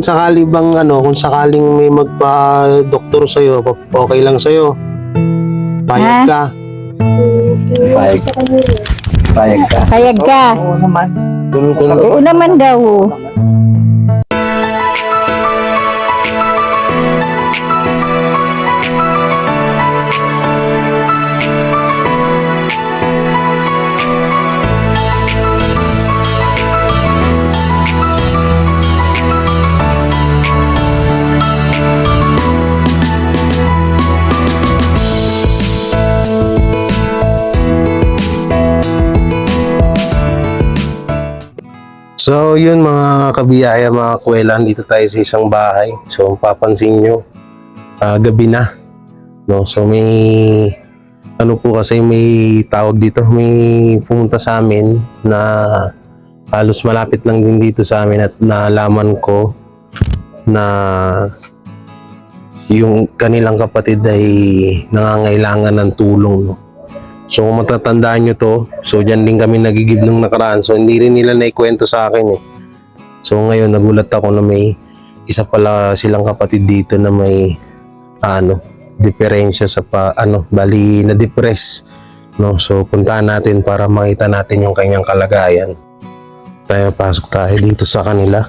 sakali bang kung sakaling may magpa-doktor sa'yo, okay lang sa'yo? Payag ka? Payag. Payag ka. Payag ka. Oo naman. Oo naman daw. So yun mga kabiyaya, mga kwelan, dito tayo sa isang bahay. So papansin nyo, gabi na, no? So may po kasi may tawag dito, may pumunta sa amin na halos malapit lang din dito sa amin, at nalaman ko na yung kanilang kapatid ay nangangailangan ng tulong, no? So kung matatandaan nyo to, so dyan din kami nagigib nung nakaraan. So hindi rin nila naikwento sa akin eh. So ngayon nagulat ako na may isa pala silang kapatid dito na may diferensya sa bali na depress, no? So puntahan natin para makita natin yung kanyang kalagayan. Pasok tayo dito sa kanila.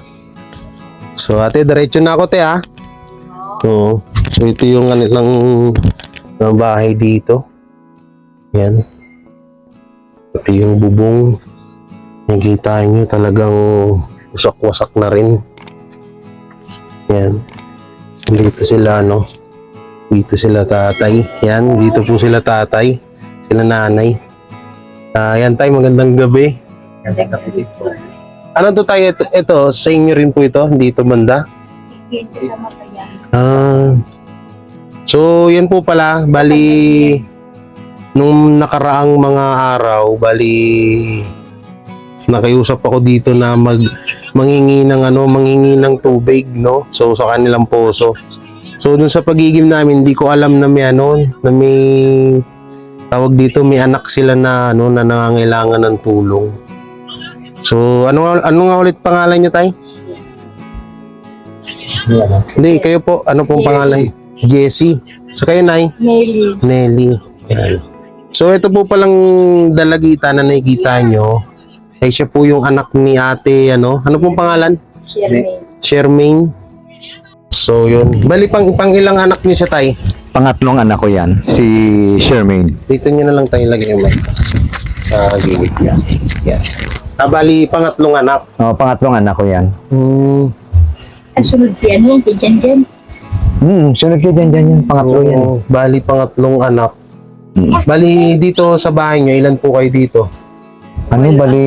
So ate, diretso na ako te ha. Oo. So ito yung kanilang bahay dito. Yan. Pati yung bubong, nakikita nyo talagang wasak-wasak na rin. Yan. Dito sila dito sila tatay. Yan, dito po sila tatay. Sila nanay. Yan tayo, magandang gabi. Ano to tayo? Ito, sa inyo rin po ito? Dito banda? So yan po pala, bali nung nakaraang mga araw, bali nakiusap ako dito na manghingi ng tubig, no? So sa kanilang poso. So dun sa pagigim namin, hindi ko alam na may na may tawag dito, may anak sila na na nangangailangan ng tulong. So ano nga ulit pangalan niyo, tay? Hindi, kayo po, ano pong pangalan? Jessie. So kayo, nay? Nelly. Nelly. Yan. So ito po palang dalagita na nakikita nyo, ay siya po yung anak ni ate, ano pong pangalan? Shermaine. So yun, bali pang ilang anak niyo siya, tay? Pangatlong anak ko yan, si Shermaine. Dito nyo na lang tayo lagay yung mic sa gilid niya. Yan. Bali pangatlong anak. Oh, pangatlong anak ko yan. Sunod yan, dyan. Sunod ka dyan yung pangatlo yan. Bali pangatlong anak. Bali dito sa bahay nyo, ilan po kayo dito? Bali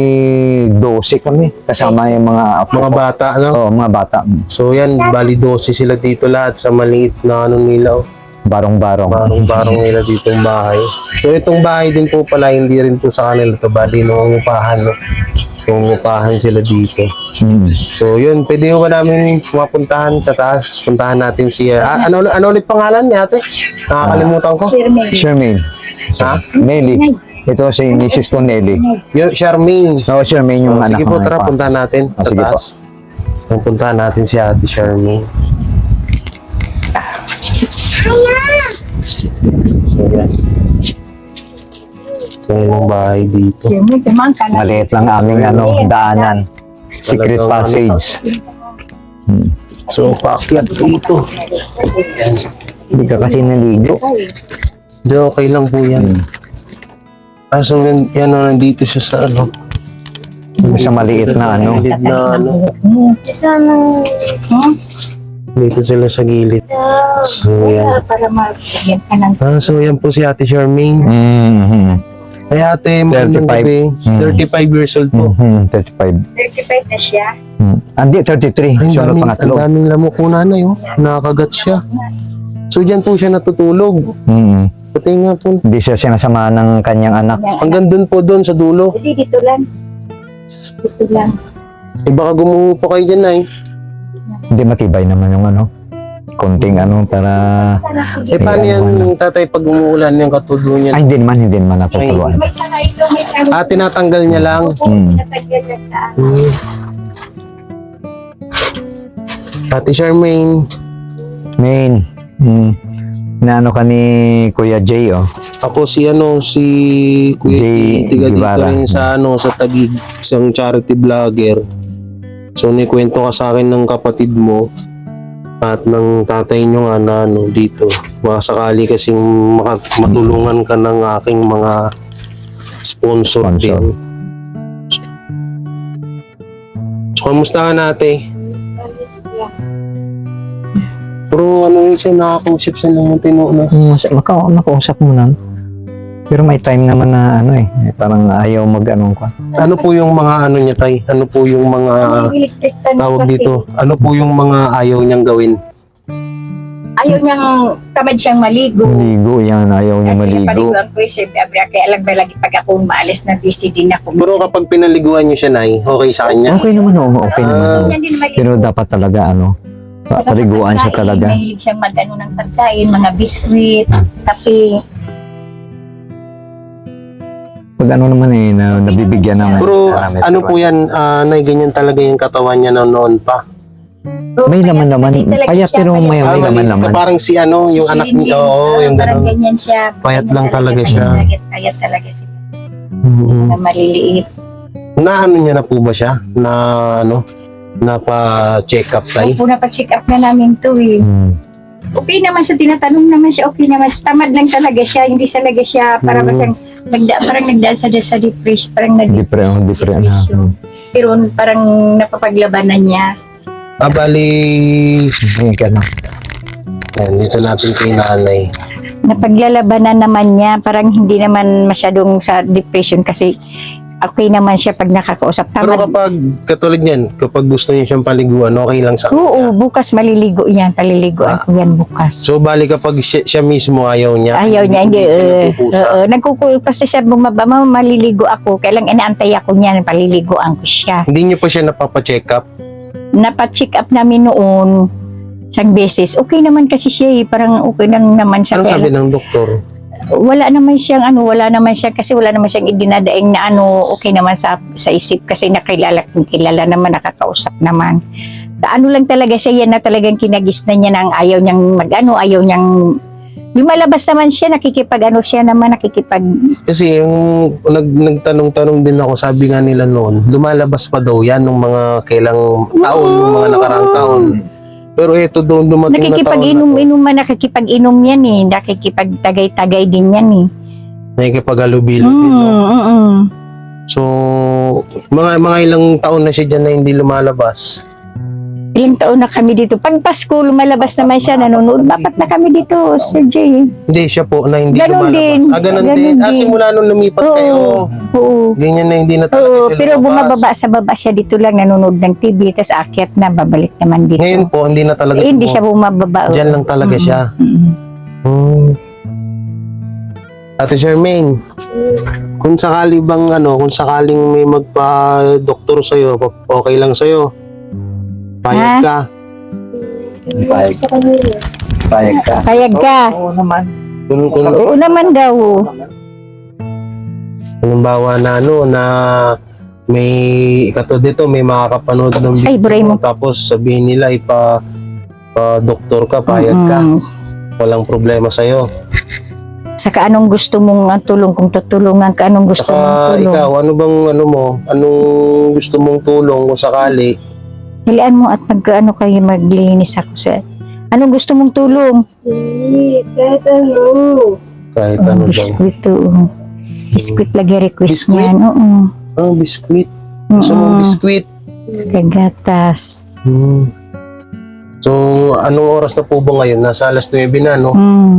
12 kami. Kasama yung mga bata, no? Oo, mga bata. So yan, bali 12 sila dito lahat sa maliit na nila. Barong-barong. Barong nila dito yung bahay. So itong bahay din po pala, hindi rin po sa kanila to, bali nangungupahan, no? Nangungupahan sila dito. So yun, pwede ko namin pumapuntahan sa taas. Puntahan natin siya. Ano ulit pangalan niya, ate? Nakakalimutan ko. Shermaine. Ha? Nelly. Ito si Mrs. ko, Nelly. Charmaine. Oo, Shermaine yung anak sige ko. po, tara, puntahan natin sa sige taas. Puntahan natin si ate Charmaine. So yan. Kanilang bahay dito. Maliit lang aming daanan. Secret Talagang passage. So paakyat dito. Yan. Hindi ka kasi naligo. Hindi, okay lang po yan. So yan, nandito siya sa Sa maliit na gilid na dito sila sa gilid. So yan. Para mabigyan ka ng So yan po si ate Charmaine. Ay ate, magandang 35. gabi. 35 years old po. 35. 35 na siya. Hindi, 33. Ay, Siya ang pangatlo. daming lamok po nanay, nakakagat siya. So dyan po siya natutulog. Pati nga po. Hindi siya sinasama ng kanyang anak. Hanggang dun po, doon sa dulo. Hindi, dito lang. Dito lang. Baka gumuho po kayo dyan, nay. Hindi, matibay naman yung konting para... Paano yan, tatay, pag umuulan yung katudo niya? Ay, hindi naman natutuluan. May sana ito, may tawag. Tinatanggal niya lang. Natagyan lang sa Ate Charmaine, Main, naano ka ni Kuya Jay, oh. ako si Kuya Jay T, tiga dito Guevara. rin sa sa Taguig, isang charity vlogger. So kwento ka sa akin ng kapatid mo at ng tatay nyo nga na dito. Baka sakali kasing matulungan ka ng aking mga sponsor. Sponsor. Din. So, kamusta ka nate? Pero siya nakakausap siya ng tinuuna. Makausap mo na. Pero may time naman na parang ayaw ka. Ano po yung mga niya tay? Ano po yung mga electric fan tawag kasi. dito? Ano po yung mga ayaw niyang gawin? Ayaw niyang tamad siyang maligo. Maligo yan, ayaw niya maligo. Paliguan ko si Abra, kaya alam ba lagi pag ako maalis na busy din ako. Pero kapag pinaliguan niyo siya nay, okay sa kanya? Okay naman, okay naman. Ah. Oo. Yan din maligo. Pero dapat talaga, Saka sa paliguan siya pagkain, talaga. Mahilig siyang mag-ano ng pagkain, mga biskuit, kape. Pag naman nabibigyan naman. Pero namin ano sa- po yan, nay, ganyan talaga yung katawan niya noon pa. May laman naman. Payat pero may Ah, laman maliit naman. ka, parang si yung anak niya, yung parang gano'n. ganyan siya. Payat lang talaga Payat siya. Payat talaga siya. Mm-hmm. Na maliliit. Naano niya na po ba siya? Na pa-check up tay? Opo, napacheck up na namin to eh. Okay naman siya, tinatanong naman siya, okay naman. Tamad lang talaga siya, hindi talaga siya, para ba siyang, parang nagdaan sa depression, parang Depression. pero parang napapaglabanan niya. Bali, Ayan ka na. ayan, dito natin kay nanay. Napaglalabanan naman niya, parang hindi naman masyadong sa depression kasi okay naman siya pag nakakausap. Pero Tamad. kapag, katulad niyan, kapag gusto niya siyang paliguan, okay lang sa Oo, kanya. bukas maliligo yan, paliliguan ko yan bukas. So, bali kapag siya mismo ayaw niya. Ayaw niya, hindi. siya nagpupusa. Nagkukulo kasi siya bumaba, maliligo ako. Kailang inaantay ako niyan, paliliguan ko siya. Hindi niyo pa siya napapacheck up. Napacheck up namin noon isang beses. Okay naman kasi siya eh. Parang okay lang naman siya. Ano Kaya sabi ng doktor? wala naman siyang kasi wala naman siyang idinadaing na okay naman sa isip kasi kilala naman, nakakausap naman. Ano lang talaga siya yan na talagang kinagisnan niya ng ayaw niyang ayaw niyang lumalabas naman siya, Kasi yung nagtanong-tanong din ako, sabi nga nila noon, lumalabas pa daw yan ng mga kailang taon, ng mga nakaraang taon. Pero ito doon dumating na taon na to. nakikipag-inom man, nakikipag-inom yan eh, nakikipagtagay-tagay din yan eh. Nakikipag-alubilo din. No? So, mga ilang taon na siya dyan na hindi lumalabas. Ilang taon na kami dito. Pag Pasko, lumalabas naman siya, nanonood. Dapat na kami dito, Sir Jay. Hindi, siya po na hindi Ganon lumalabas. din. Ganon Ganon din. din. Simula nung lumipat kayo. Oo. Ganyan na hindi na talaga Oo, siya pero lumabas. bumababa sa baba siya dito lang, nanonood ng TV, tapos akyat na, babalik naman dito. Ngayon po, hindi na talaga Hindi siya bumababa. Diyan lang talaga siya. Mm. Ate Charmaine, kung sakaling may magpa-doktor sa'yo, okay lang sa'yo? Payag ka? Payag ka. Payag ka. Oo naman. Kung Oo naman daw. halimbawa na na may katulad dito, may makakapanood ng Ay, buray video mo. tapos sabihin nila doktor ka, payag ka, walang problema sa'yo. Saka anong gusto mong tulong, kung tutulungan ka, anong gusto mong Saka tulong. ikaw, anong gusto mong tulong kung sakali? Hilian mo at kayo maglinis ako sa... Anong gusto mong tulong? Kahit ano daw. Biskuit to. Biskuit lagi request Biskuit? niyan. Oo. Biskuit. Gusto mong biskuit? Kagatas. So, anong oras na po ba ngayon? Nasa alas 9 na, no?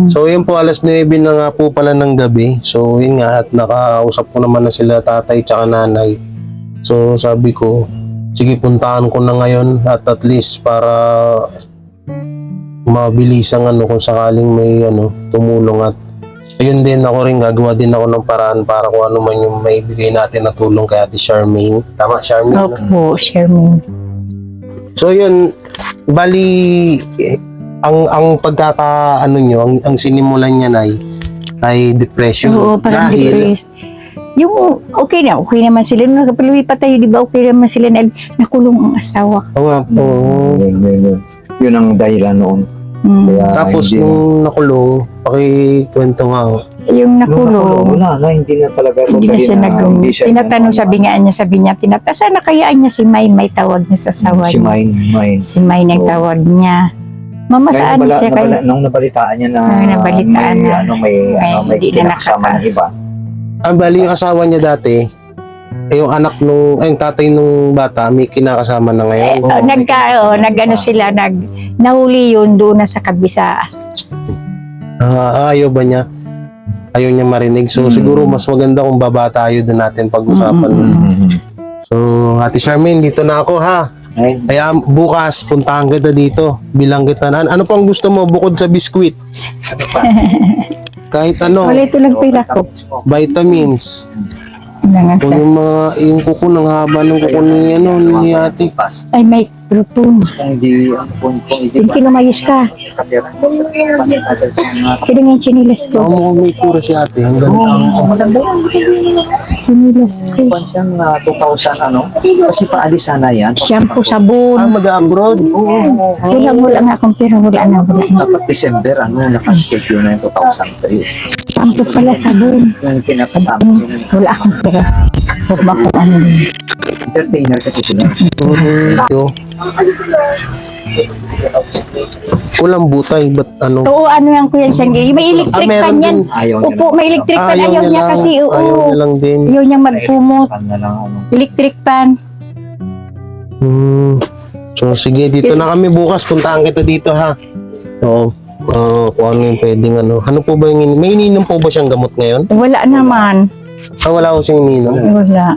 So, yun po, alas 9 na nga po pala ng gabi. So, yun nga, at nakausap ko naman na sila tatay tsaka nanay. So, sabi ko, sige, puntahan ko na ngayon at least para mabilis ang kung sakaling may tumulong at ayun din ako rin, gagawa din ako ng paraan para kung ano man yung maibigay natin na tulong kay Ate Charmaine. Tama, Charmaine? no? Opo, Sherman. So yun, bali ang ang sinimulan niya ay depression. Oo, parang dahil depressed. Yung okay naman sila. Nung nagkapaluwi pa tayo, di ba okay naman sila na nakulong ang asawa. oo nga po. Yun ang dahilan noon. Kaya Tapos hindi nung nakulong, pakikwento nga. Yung nakulong, nakulong, wala na, hindi na talaga hindi na totally siya hindi siya tinatanong, sabi niya, sana nakayaan niya si May tawag niya sa sawa si niya. May. Si May nang Oo. tawag niya. Mama, Kaya saan siya kayo? nung nabalitaan niya na Nung nabalitaan may, na may hindi na kinakasama ng iba. Ang bali yung asawa niya dati, yung anak nung, yung tatay nung bata, may kinakasama na ngayon. Nag-ano sila, nahuli yun doon na sa kabisa. Ayaw ba niya? Ayaw niya marinig. So siguro mas maganda kung baba tayo doon natin pag-usapan. So Ate Charmaine, dito na ako ha. Ay, Kaya bukas, puntahan kita dito. Bilang kita na. Ano pang gusto mo bukod sa biskwit? Kahit ano, Wala ito lang pila ko. vitamins. Nangan Kung yung kuko ng haba ng kuko ni, ni ate. Ay, may protein. kung hindi Hindi lumayos ka. Kaya nga yung chinilas Ako ko. mukhang may kura si ate. Hanggang maganda yan. Chinilas ko. Pan siyang 2,000 ano? Kasi paalis sana yan. Shampoo, sabon. mag-abroad. Wala nga akong pera. Wala na. Dapat December, naka-schedule na yung 2003. Shampoo pala, sabon. Yung kinakasama Sabon. yun, Wala akong pera. Huwag mo akong ano. entertainer kasi sila. Yo. Walang butay, ba't ano? Oo, ano yan kuya siyang may electric meron fan yan. din. Ayaw niya Opo, may electric fan. Ayaw niya lang. kasi. Ayaw Oo. niya lang din. Ayaw niya magkumot. Na lang, Electric fan. So sige, dito na kami bukas. Puntahan kita dito ha. Oo. Kung ano yung pwedeng ano. Ano po ba yung may ininom po ba siyang gamot ngayon? Wala naman. Wala ko siyang ininom. Wala.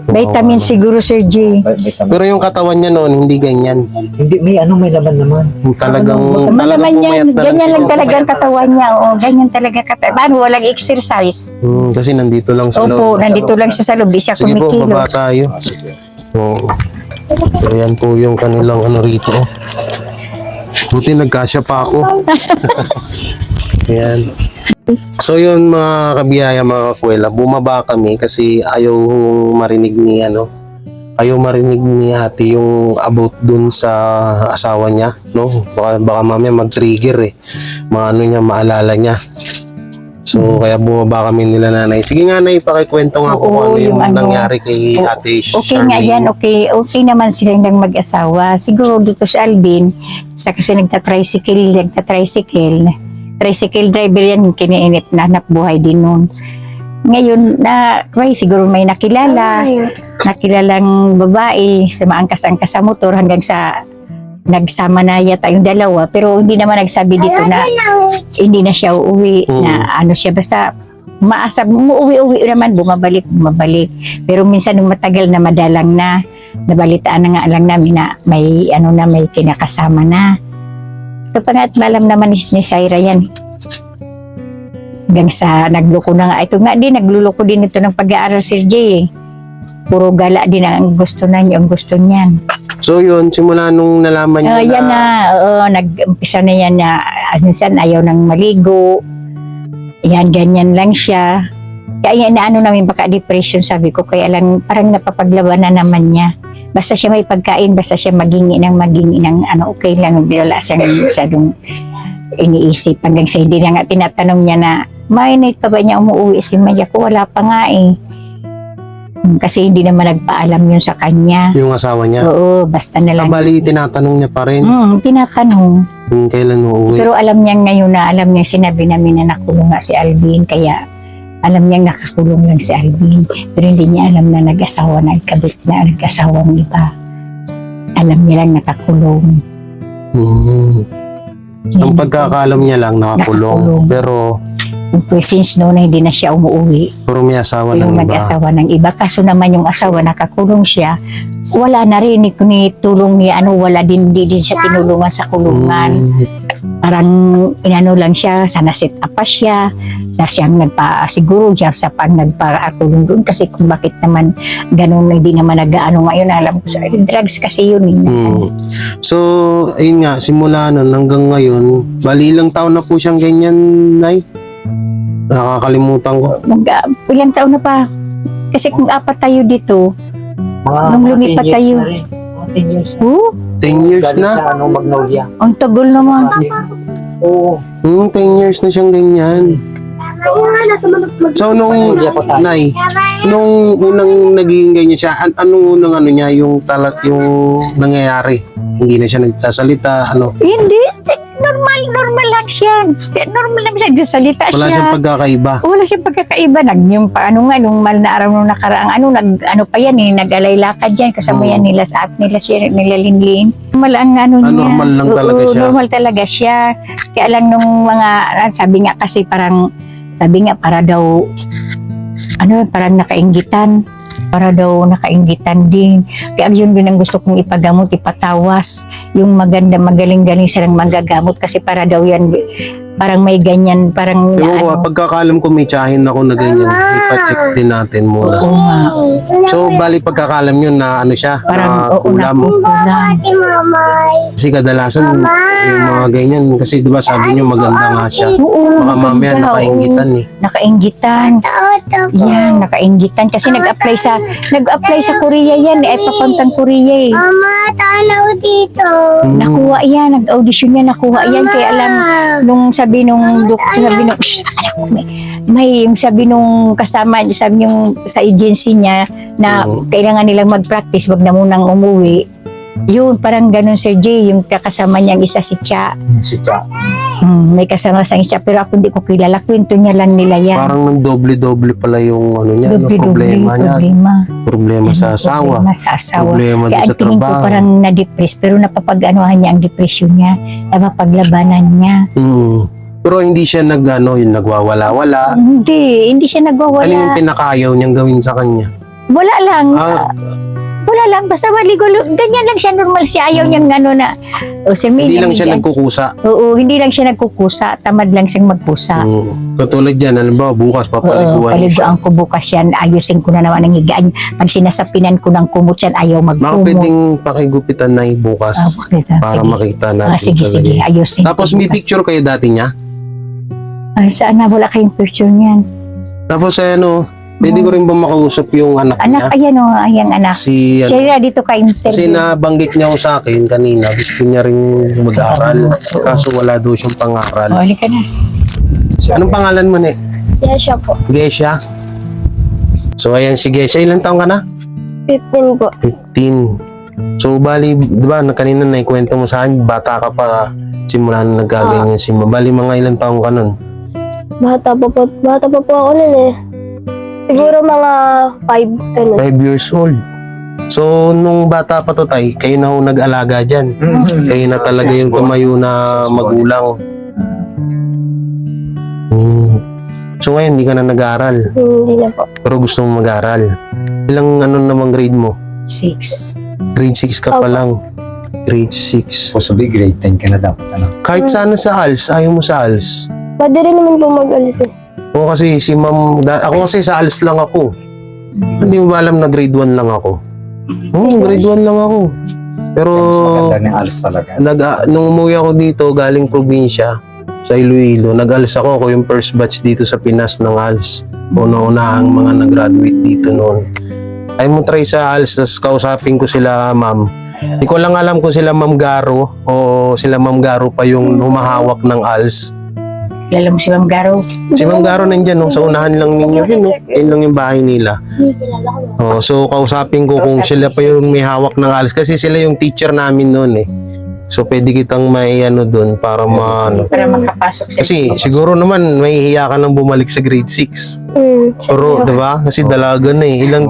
Vitamin siguro, Sir J. Pero yung katawan niya noon, hindi ganyan. Hindi, may laman naman. Talagang Malaman pumayat yan. na lang Ganyan siya. lang talaga ang katawan niya. O, ganyan talaga katawan. Paano? Walang exercise. Kasi nandito lang sa Opo, loob. nandito lang siya sa loob. Di siya Sige po, kumikilo. baba tayo. Oo. So yan po yung kanilang ano rito. Buti nagkasya pa ako. Ayan. So yun mga kabiyaya, mga kafuela, bumaba kami kasi ayaw marinig ni ayaw marinig ni ate yung about dun sa asawa niya, no? Baka mamaya mag-trigger maano niya, maalala niya. So kaya bumaba kami nila nanay. Sige nga nay, pakikwento nga po Oo, kung ano yung yung ano, nangyari kay ate Okay nga Charmaine. yan, okay. Okay naman silang ng mag-asawa. Siguro dito sa Alvin, kasi nagta-tricycle driver yan, yung kiniinit na anak buhay din nun. Ngayon, siguro may nakilalang babae, sumaangkas-angkas sa motor hanggang sa nagsama na yata yung dalawa. Pero hindi naman nagsabi dito na hindi na siya uuwi, na ano siya, basta maasab, umuwi-uwi naman, bumabalik. Pero minsan nung matagal na madalang na, nabalitaan na nga lang namin na may may kinakasama na. Ito pa nga at malam naman ni Syra yan. Hanggang sa nagloko na nga. Ito nga din, nagluloko din ito ng pag-aaral Sir J. Puro gala din ang gusto na niya, ang gusto niyan. So yun, simula nung nalaman niya Yan na, nag-umpisa na yan na minsan ayaw nang maligo. Yan, ganyan lang siya. Kaya inaano namin baka depression, sabi ko. Kaya lang parang napapaglaban na naman niya. Basta siya may pagkain, basta siya magingi ng okay lang. Wala siyang masyadong iniisip. Hanggang sa hindi na nga tinatanong niya na, mainit pa ba niya umuwi si Maya ko? Wala pa nga eh. Kasi hindi naman nagpaalam yun sa kanya. yung asawa niya. Oo, basta na lang. Bali, tinatanong niya pa rin Tinatanong. kung kailan uuwi. Pero alam niya ngayon na, sinabi namin na nakulong nga si Alvin, kaya alam niya nakakulong lang si Alvin. Pero hindi niya alam na nag-asawa na, ikabit na nag-asawa ng iba. Alam niya lang nakakulong. Ang pagkakaalam niya lang nakakulong. Pero Since noon na hindi na siya umuwi, may asawa ng yung iba. nag-asawa ng iba. Kaso naman yung asawa nakakulong siya, wala na rin ni tulong ni wala din siya tinulungan sa kulungan. Parang inano lang siya, sana set up pa siya. Siyang siguro siya sa nagpa-tulong doon kasi kung bakit naman ganun hindi naman nag-ano ngayon, alam ko sa drugs kasi yun. So, ayun nga, simula nun hanggang ngayon, bali ilang taon na po siyang ganyan, Nay? Nakakalimutan ko. Ilang taon na pa? Kasi kung 4 tayo dito, nung lumipat tayo, 10 years. Oh, 10 years Galing na? sa Magnolia. ang tagal naman. Oo. 10 years na siyang ganyan. So, nung, Nay, nung unang naging ganyan siya, anong unang ano niya, yung nangyayari? Hindi na siya nagsasalita, ano? Hindi, normal lang siya. Normal lang siya, salita Wala siya. siyang pagkakaiba. Wala siyang pagkakaiba. Yung paano nga, nung mal na araw nung nakaraang ano pa yan nag-alay lakad yan. Kasama yan nila sa nila siya, nila Linlin. Normal ang ano niya. Normal lang talaga Oo, siya. Normal talaga siya. Kaya lang nung mga, sabi nga kasi para daw, parang nakainggitan. Para daw nakainggitan din. Kaya yun din ang gusto kong ipagamot, ipatawas. Yung magaling-galing silang magagamot kasi para daw yan, parang may ganyan, parang Ewan ko, pagkakalam ko may tsahin ako na ganyan. Ipa-check din natin muna. Oo nga. So, bali pagkakalam yun na ano siya, Parang, na oo, kulam. nakukulam. Kasi kadalasan, yung mga ganyan, kasi diba sabi nyo maganda nga siya. Oo, Baka mamaya maganda, nakainggitan eh. Nakainggitan. Yan, nakainggitan. Kasi nag-apply sa Korea yan. Papuntang Korea eh. Mama, tanaw dito. Nakuha yan. Nag-audition yan. Nakuha yan. Kaya alam, nung sabi nung doktor, sabi nung, shh, alam ko, may yung sabi nung kasama, sabi yung sa agency niya na kailangan nilang mag-practice, wag na munang umuwi. Yun, parang ganun Sir Jay, yung kakasama niyang isa si Cha. Si Cha. May kasama sa Cha, pero ako hindi ko kilala. Kwento niya lang nila yan. Parang nang doble-doble pala yung ano niya, no, problema niya. Problema sa asawa. Problema sa asawa. Problema din Kaya sa ang tingin ko trabaho. parang na-depress, pero napapag-anuhan niya ang depression niya, napapaglabanan niya. Pero hindi siya yung nagwawala-wala. Hindi siya Ano yung nagwawala. pinakayaw niyang gawin sa kanya? Wala lang. Ah, Wala lang, basta maligo, ganyan lang siya, normal siya, ayaw niyang gano'n na, Sir May, hindi lang siya nagkukusa. Oo, hindi lang siya nagkukusa, tamad lang siyang magkusa. Katulad yan, halimbawa bukas papaliguan niya siya. Paliguan ko bukas yan, ayusin ko na naman ang higaan. Pag sinasapinan ko ng kumot yan, ayaw Baka magkumot. pwedeng pakigupitan na bukas Bakit? para makita natin Sige, talaga. ayusin Tapos ko may bukas. picture kayo dati niya. Saan na, wala kayong picture niyan. Tapos pwede ko rin ba makausap yung anak niya? Anak, ayan o, ayang anak. Si, Siya dito ka kasi interview. nabanggit niya ko sa akin kanina, gusto niya rin mag-aral. Kaso wala daw siyang pangaral. Halika na. Anong pangalan mo, Ne? Yes, siya po. Gesha? So ayan si Gesha, ilang taong ka na? 15 po. 15. So bali, di ba, kanina naikwento mo sa akin, bata ka pa, simula na nagkaganyan si Mama. Bali, mga ilang taong ka nun? Bata pa po ako nun eh. Siguro mga 5 ganun. 5 years old. So, nung bata pa to tay, kayo na ho nag-alaga dyan. Kayo na talaga yung tumayo na magulang. So ngayon, hindi ka na nag-aaral. Hindi na po. Pero gusto mo mag-aaral. Ilang namang grade mo? 6. Grade 6 ka pa lang. Grade 6. Possibly grade 10 ka na dapat. Kahit sana sa ALS, ayaw mo sa ALS. Pwede rin naman po mag-alis eh. Oo, kasi si ma'am, ako kasi sa ALS lang ako. Hindi mo ba alam na grade 1 lang ako? Oo, grade 1 lang ako. Pero Maganda ni Alice talaga. nung umuwi ako dito galing probinsya sa Iloilo, nag-ALS ako yung first batch dito sa Pinas ng ALS. Una-una ang mga nag-graduate dito noon. Ay mo try sa ALS, tapos kausapin ko sila ma'am. Hindi ko lang alam kung sila Ma'am Garo o sila Ma'am Garo pa yung humahawak ng ALS. Kilala mo si Ma'am Garo? Si Ma'am Garo nandyan, no? Sa unahan lang ninyo. Yun, no? Yun lang yung bahay nila. So, kausapin ko kung sila pa yung may hawak ng ALS. Kasi sila yung teacher namin noon eh. So, pwede kitang may doon para Para makapasok siya. Kasi siguro naman may hiya ka nang bumalik sa grade 6. Pero, di ba? Kasi dalaga na eh. Ilang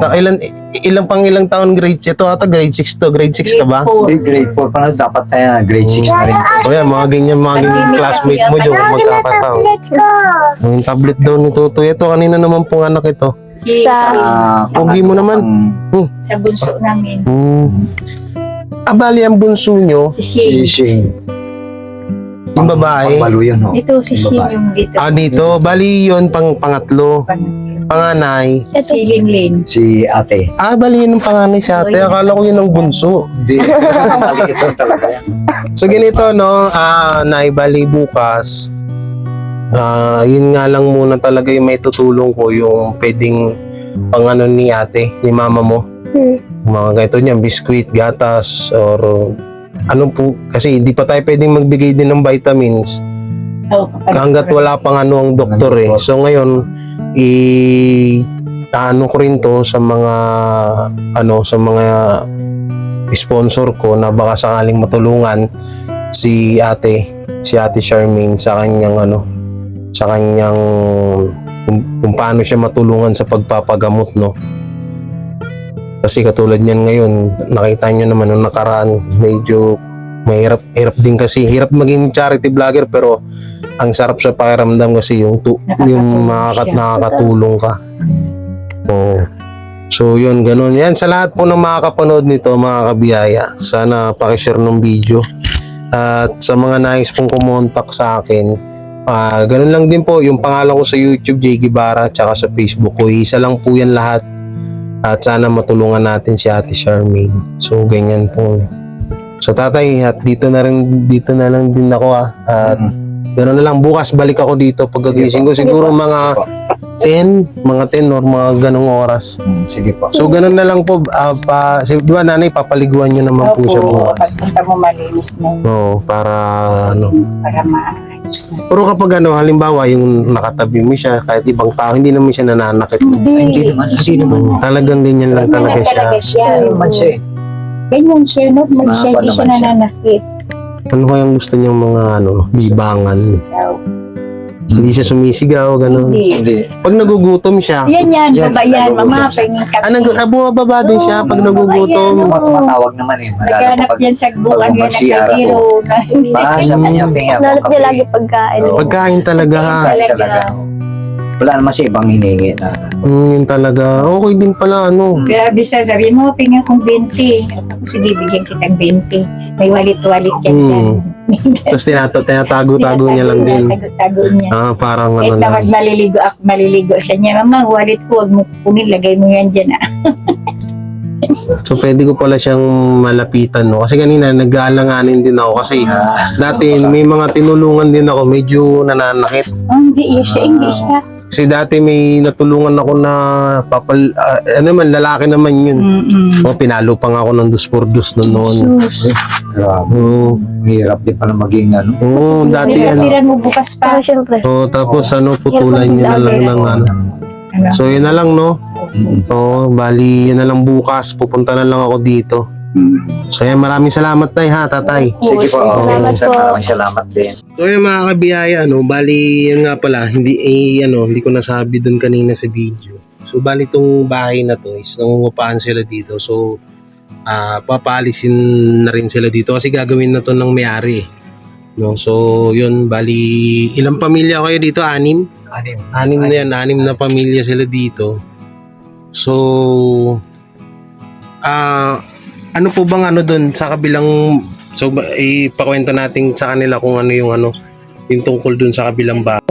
taon grade? Ito ata grade 6 to. Grade 6 ka ba? Grade 4 pa na dapat tayo. Grade 6 na rin. O yan, mga ganyan, mga ganyan classmate mo dyan. Magkakataon. Let's go! Yung tablet daw ni Tutoy. Ito, kanina naman pong anak ito. Pogi mo naman. Sa bunso namin. Bali ang bunso nyo, Si Si Shane. Shane. yung babae. Pambalo yun, ho. Ito si Shane yung dito. Dito, bali yun pangatlo. Panganay. Si Linglin. Si ate. Bali yun ang panganay sa ate. Akala ko yun ang bunso. Hindi. Ito talaga yan. So ganito, no, Nay, bali bukas. Yun nga lang muna talaga yung may tutulong ko, yung pwedeng pang ni ate, ni mama mo. mga ganito niyan, biscuit, gatas, or ano po, kasi hindi pa tayo pwedeng magbigay din ng vitamins hanggat wala pang ano ang doktor eh. So ngayon, ano ko rin to sa mga sponsor ko na baka sakaling matulungan si Ate Charmaine sa kanyang kung paano siya matulungan sa pagpapagamot, no. Kasi katulad niyan ngayon, nakita niyo naman nung nakaraan, medyo mahirap din kasi. Hirap maging charity vlogger pero ang sarap sa pakiramdam kasi yung nakakatulong ka. So yun, ganun. Yan, sa lahat po ng makakapanood nito, mga kabiyaya, sana pakishare ng video. At sa mga nais pong kumontak sa akin, ganun lang din po, yung pangalan ko sa YouTube, Jay Guevara, tsaka sa Facebook ko, isa lang po yan lahat. At sana matulungan natin si Ate Charmaine. So ganyan po. So tatay, at dito na lang din ako At gano'n na lang, bukas balik ako dito pagkagising ko. Siguro mga 10 or mga ganong oras. Sige po. So gano'n na lang po. Di ba nanay, papaliguan nyo naman po siya bukas. Pagpunta mo malinis na yun. Oo, para Para maayos na. Pero kapag halimbawa yung nakatabi mo siya, kahit ibang tao, hindi naman siya nananakit. Hindi naman. Talagang ganyan lang talaga siya. Ganyan siya, normal siya, hindi siya nananakit. Ano kayang gusto niyang mga bibangan? Hindi siya sumisigaw, gano'n. Hindi. Pag nagugutom siya, Yan, baba yan, mama, pahingin ka. bumababa din siya pag nagugutom. Tumatawag naman eh. Naghanap yan sa buwan yan, nagkabiro. Sabi niya, Nanap niya lagi pagkain. Pagkain talaga. Talaga. Wala naman siya ibang hiningi na. Yun talaga. Okay din pala, Grabe sa sabi mo, pingin kong 20. Tapos bibigyan kitang 20. May walit-walit yan dyan. Tapos tinatago-tago niya lang din. Tago niya. Parang Kahit na lang. maliligo siya niya. Mama, walit ko, huwag mo kunin, lagay mo yan dyan. So pwede ko pala siyang malapitan, no? Kasi kanina nag-aalanganin din ako kasi dati may mga tinulungan din ako, medyo nananakit. Hindi siya. Kasi dati may natulungan ako na lalaki naman yun. Pinalo pa nga ako ng 2x2 noon. Grabe. Oo. Hirap din pala maging ano. Oo, dati Tiran mo bukas pa. Pero syempre, tapos putulan niyo na lang ng So yun na lang, no? Bali yun na lang bukas. Pupunta na lang ako dito. So yan, maraming salamat tay ha, tatay. Sige po. Salamat po. Salamat din. So yung mga kabiyaya, bali yun nga pala, hindi ko nasabi dun kanina sa video. So bali itong bahay na to is nangungupaan sila dito. So papalisin na rin sila dito kasi gagawin na to ng may-ari. No? So yun, bali ilang pamilya kayo dito? 6? 6 na yan, 6 na pamilya sila dito. So ano po bang doon sa kabilang, so ipakwento natin sa kanila kung ano yung tungkol doon sa kabilang bahay.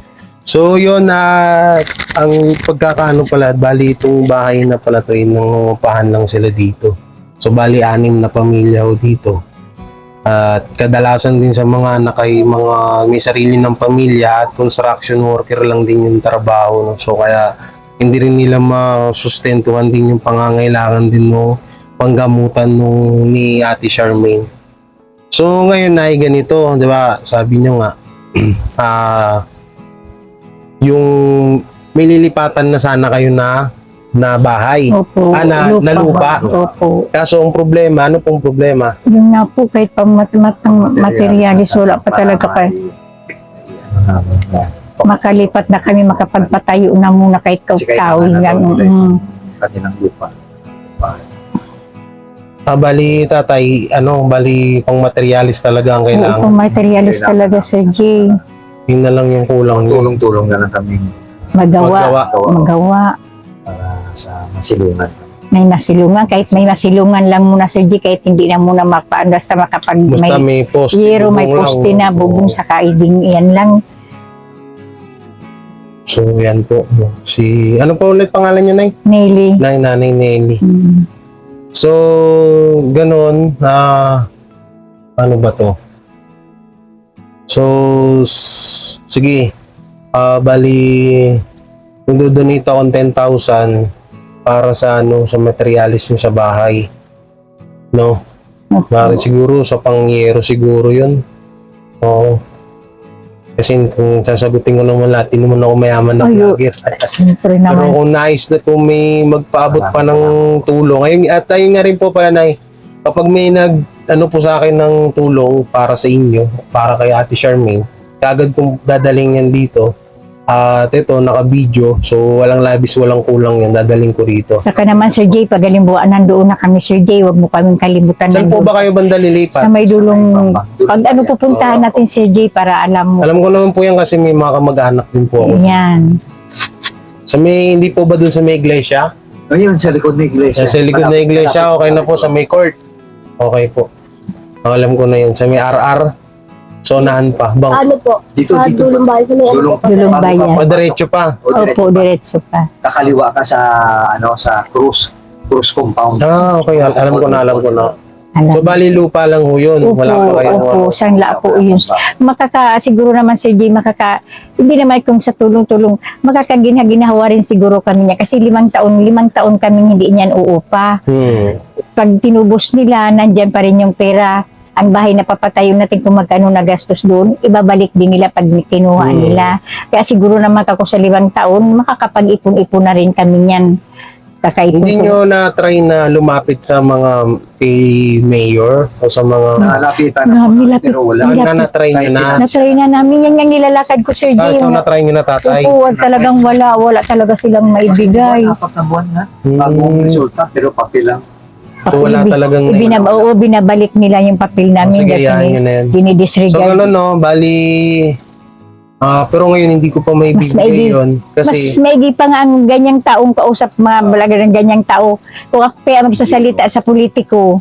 So yun, ang pagkakaano pala, bali itong bahay na pala to, nangungupahan lang sila dito. So bali 6 na pamilya ho dito. At kadalasan din sa mga may sarili ng pamilya at construction worker lang din yung trabaho. No? So kaya hindi rin nila masustentuhan din yung pangangailangan din panggamutan ni Ate Charmaine. So ngayon ay ganito, 'di ba? Sabi niyo nga yung may lilipatan na sana kayo na bahay. Opo. Na lupa. Opo. Kaso ang problema, ano pong problema? Yung nga po, kahit pa materialis, wala pa talaga pa. Makalipat na kami, makapagpatayo na muna kahit kautawin. Kanilang lupa. Bali tatay, bali pang materialis talaga ang kailangan. Oo, materialis talaga sa J. Yun na lang yung kulang niyo. Tulong-tulong na lang kami Magawa. para sa masilungan. May masilungan, kahit may masilungan lang muna sa J, kahit hindi na muna basta Basta may poste. yero, may poste na, bubong sa kaiding, yan lang. So yan po. Ano po ulit pangalan niyo, Nay? Nelly. Nanay Nelly. So, ganon, ano ba to? So, sige, bali, nagdodonate akong 10,000 para sa sa materialis nyo sa bahay. No? Bakit siguro sa pangyero siguro yun. Oo. Kasi kung sasagutin ko naman lahat, hindi naman ako mayaman na Ayo. vlogger. Siyempre Pero naman. kung nais na kung may magpaabot pa ng tulong, ayun, at ayun nga rin po pala, Nay, kapag may ano po sa akin ng tulong para sa inyo, para kay Ate Charmaine, kagad kong dadaling yan dito. At ito, naka-video, so walang labis, walang kulang yan, dadaling ko rito. Saka naman, Sir Jay, pag halimbawa nandoon na kami, Sir Jay, wag mo kaming kalimutan. Saan po nandoon. ba kayo banda lilipat? Sa may dulong, pag ano pupuntahan natin, Sir Jay, para alam mo. Alam ko naman po yan kasi may mga kamag-anak din po ako. Yan. Sa may, hindi po ba dun sa may iglesia? Ayun, sa likod ng iglesia. Sa likod na iglesia, okay na po. Sa may court, okay po. Alam ko na yun. Sa may RR, sonahan pa. Bang, Ano po? Dito, Sa dito. dulong bahay ko na Dulong- Dulong bayan. madiretso pa. Opo, diretso pa. Kakaliwa ka sa, sa Cruz compound. Ah, okay. Alam ko na, alam ko na. So, Alam. bali lupa lang ho yun. Opo, Wala pa kayo. opo, sangla po yun. Siguro naman, Sir Jay, hindi naman kung sa tulong-tulong, makakaginawa rin siguro kami niya. Kasi 5 taon kami hindi niyan uupa. Pag tinubos nila, nandyan pa rin yung pera. Ang bahay na papatayo natin kung magkano nagastos doon, ibabalik din nila pag kinuha nila. Kaya siguro naman ako sa 5 taon, makakapag-ipon-ipon na rin kami niyan. Kakaipon Hindi ko. nyo na-try na lumapit sa mga kay mayor o sa mga... Nalapitan Lapit. pero wala. Na-try nyo na. Na-try na namin yan yung nilalakad ko, Sir Jay. So, na-try nyo na, tatay. Oo, talagang wala talaga silang maibigay. 4 na buwan na. Bagong resulta, pero papel lang. So, wala talagang... Binabalik nila yung papel namin. Sige, yan, yun na yan. So, Dinidisregard. gano'n, no? Bali... pero ngayon, hindi ko pa may Mas maigi. bigay yun. Mas Kasi... maigi pa nga ang ganyang taong kausap mga balaga ng ganyang tao. Kung ako kaya magsasalita sa politiko,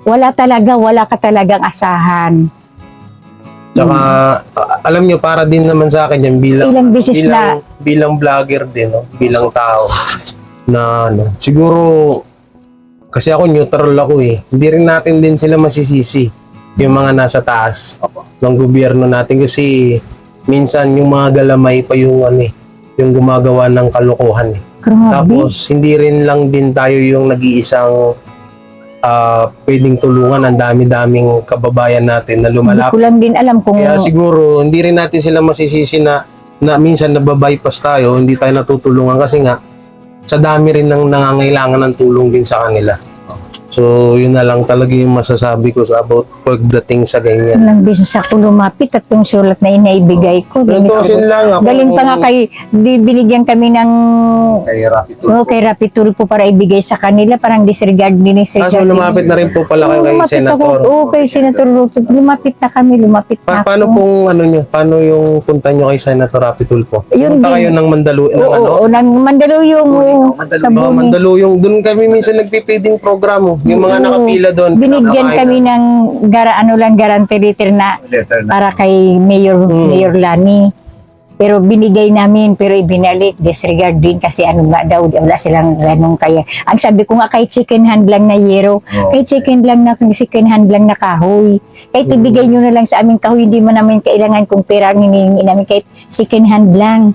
wala ka talagang asahan. Tsaka, alam nyo, para din naman sa akin yan Ilang beses bilang vlogger din, no? Bilang tao na ano, siguro kasi ako neutral ako eh. Hindi rin natin din sila masisisi yung mga nasa taas ng gobyerno natin kasi minsan yung mga galamay pa yung ano eh, yung gumagawa ng kalokohan eh. Grabe. Tapos hindi rin lang din tayo yung nag-iisang pwedeng tulungan. Ang dami-daming kababayan natin na Hindi lumalapit. ko lang din alam kung Kaya siguro hindi rin natin sila masisisi na minsan nababypass tayo, hindi tayo natutulungan kasi nga sa dami rin ng nangangailangan ng tulong din sa kanila. So, yun na lang talaga yung masasabi ko about pagdating sa ganyan. ilang beses ako lumapit at yung sulat na inaibigay ko. Tutusin lang ako. Galing pa nga binigyan kami ng Kay Rapi Tulfo. kay Rapi Tulfo para ibigay sa kanila, parang disregard. Kaso lumapit na rin po pala kayo kay Senator. Kay Senator Ruto. Lumapit na ako. Paano pong ano nyo? Paano yung punta nyo kay Senator Rapi Tulfo? Yun Punta din. kayo ng Mandaluyong, Oo, ng Mandaluyong. Sa Mga Buni. Mandaluyong. Doon kami minsan nagpipiding programo. Yung mga Oo. nakapila doon. Binigyan pinapakain kami ng guarantee letter na Letter na. para kay Mayor Lani. Pero binigay namin, pero ibinalik, disregard din kasi ano nga daw, wala silang ganong kaya. Ang sabi ko nga, kahit second hand lang na yero, kahit second hand lang na kahoy, kahit ibigay nyo na lang sa aming kahoy, hindi mo namin kailangan kung pera ang hinihingi namin, kahit second hand lang.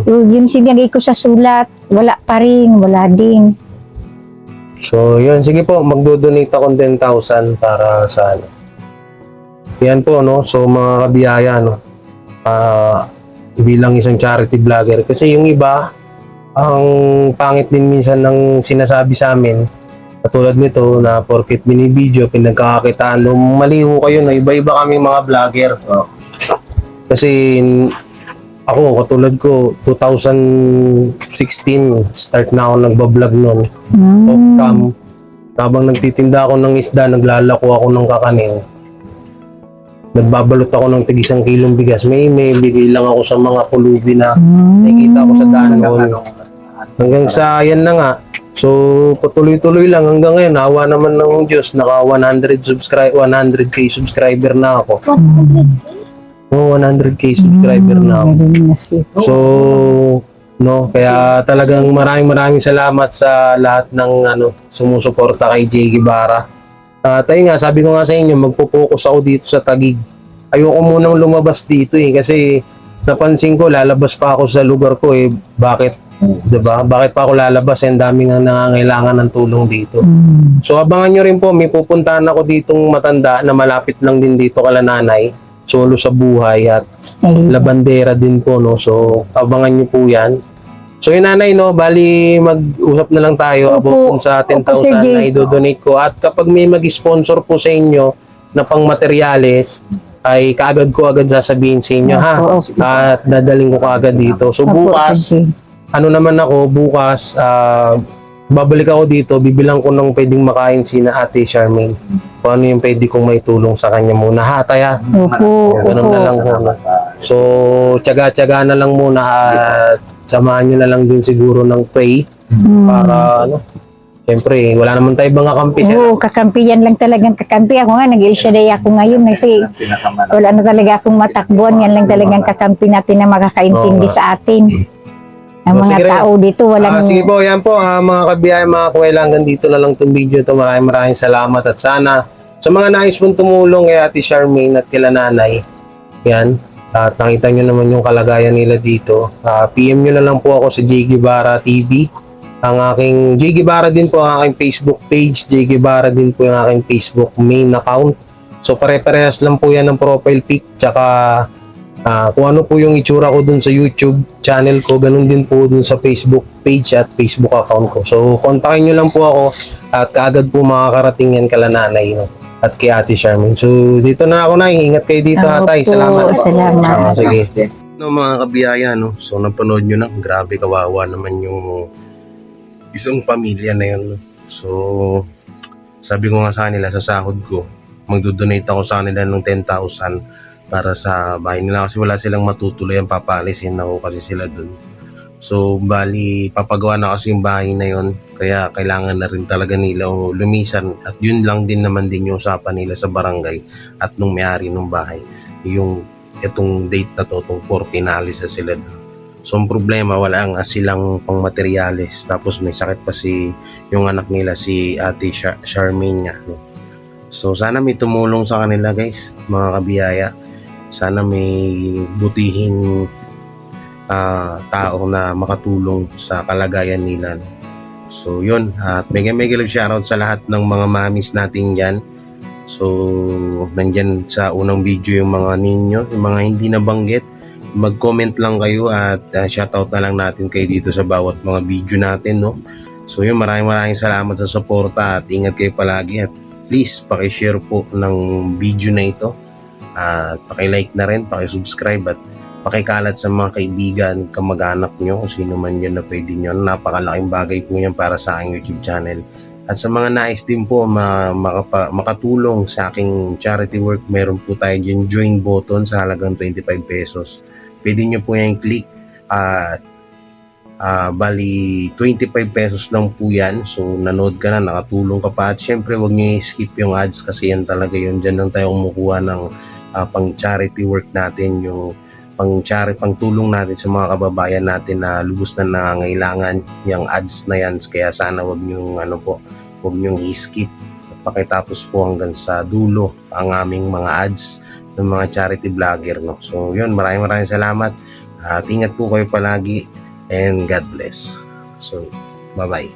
Yung sinagay ko sa sulat, wala pa rin, wala din. So, yun. Sige po, magdo-donate ako ng 10,000 para sa ano. Yan po, no? So, mga kabiyaya, no? Bilang isang charity vlogger. Kasi yung iba, ang pangit din minsan ng sinasabi sa amin, katulad nito na porket binibideo, pinagkakakitaan, maliho kayo na iba-iba kaming mga vlogger. Kasi ako, katulad ko, 2016, start na ako nagbablog noon. Off-cam. Habang nagtitinda ako ng isda, naglalako ako ng kakanin. Nagbabalot ako ng tig 1 kilong bigas. May bigay lang ako sa mga pulubi na nakikita ko sa daan noon. Hanggang sa yan na nga. So, patuloy-tuloy lang hanggang ngayon. Nawa naman ng Diyos. Naka 100k subscriber na ako. 100k subscriber na ako. So, no, kaya talagang maraming salamat sa lahat ng sumusuporta kay Jay Guevara. Tayo nga, sabi ko nga sa inyo, magpo-focus ako dito sa Taguig. Ayoko munang lumabas dito kasi napansin ko, lalabas pa ako sa lugar ko bakit Diba? Bakit pa ako lalabas? Ang dami nga nangangailangan ng tulong dito. So abangan nyo rin po, may pupuntahan ako ditong matanda na malapit lang din dito kala nanay. Solo sa buhay at labandera din po, no? So abangan nyo po yan. So yun nanay, no? Bali mag-usap na lang tayo Opo. about sa Opo, Sir 10,000 na Jay. idodonate ko. At kapag may mag-sponsor po sa inyo na pang materyales, ay kaagad ko agad sasabihin sa inyo, ha? Opo, opo. At dadaling ko kaagad dito. So Opo, bukas, Sir Jay. ano naman ako, bukas, babalik ako dito, bibilang ko ng pwedeng makain si na Ate Charmaine. Kung ano yung pwede kong may tulong sa kanya muna. Ha, Taya? Opo, Ganun na lang po. So, tiyaga-tiyaga na lang muna at samahan nyo na lang din siguro ng pray para, siyempre, wala naman tayo mga kampi. Oo, kakampi yan lang talagang kakampi. Ako nga, nag-El Shaddai ako ngayon kasi wala na talaga akong matakbuhan. Yan lang talagang kakampi natin na makakaintindi sa atin. Ang mga Sige rin. tao dito, walang... Sige po, yan po, mga kabiyahe, mga kuwela, hanggang dito na lang itong video ito. Maraming salamat at sana sa mga nais mong tumulong kay Ate Charmaine at kila nanay, yan, at nakita nyo naman yung kalagayan nila dito. PM nyo na lang po ako sa J. Guevara TV. Ang aking J. Guevara din po ang aking Facebook page. J. Guevara din po yung aking Facebook main account. So pare-parehas lang po yan ng profile pic. Tsaka kung ano po yung itsura ko dun sa YouTube channel ko, ganun din po dun sa Facebook page at Facebook account ko. So kontakin nyo lang po ako at kaagad po makakarating yan kala nanay, no? At kay Ate Charmaine. So dito na ako na. Ingat kayo dito, Atay. Opo, Salamat. salamat. Sige. No, mga kabiyaya, no? So napanood nyo na. Grabe kawawa naman yung isang pamilya na yun. No? So sabi ko nga sa kanila, sa sahod ko, magdodonate ako sa kanila ng 10,000 para sa bahay nila kasi wala silang matutuloy, ang papalisin ako kasi sila dun. So bali papagawa na kasi yung bahay na yon, kaya kailangan na rin talaga nila lumisan at yun lang din naman din yung usapan nila sa barangay at nung may-ari ng bahay, yung itong date na to, itong 14 alis na sila dun. So ang problema, wala nga silang pang materyales, tapos may sakit pa yung anak nila, si Ate Charmaine nga, no? So sana may tumulong sa kanila, guys, mga kabiyaya. Sana may butihing tao na makatulong sa kalagayan nila. So yun, at mega love shoutout sa lahat ng mga mamis natin dyan. So nandyan sa unang video yung mga ninyo, yung mga hindi nabanggit. Mag-comment lang kayo at shoutout na lang natin kayo dito sa bawat mga video natin, no? So yun, maraming salamat sa suporta at ingat kayo palagi at please paki-share po ng video na ito. At paki-like na rin, paki-subscribe at pakikalat sa mga kaibigan, kamag-anak nyo, kung sino man yan na pwede nyo. Napakalaking bagay po yan para sa aking YouTube channel. At sa mga nais din po makatulong sa aking charity work, meron po tayo dyan join button sa halagang 25 pesos. Pwede nyo po yan click at bali 25 pesos lang po yan. So nanood ka na, nakatulong ka pa at syempre wag nyo i-skip yung ads kasi yan talaga yun. Dyan lang tayo kumukuha ng pang charity work natin, yung pang tulong natin sa mga kababayan natin na lubos na nangangailangan yung ads na yan. Kaya sana wag nyo i-skip at pakitapos po hanggang sa dulo ang aming mga ads ng mga charity vlogger, no? So yun, maraming salamat at ingat po kayo palagi and God bless. So bye bye.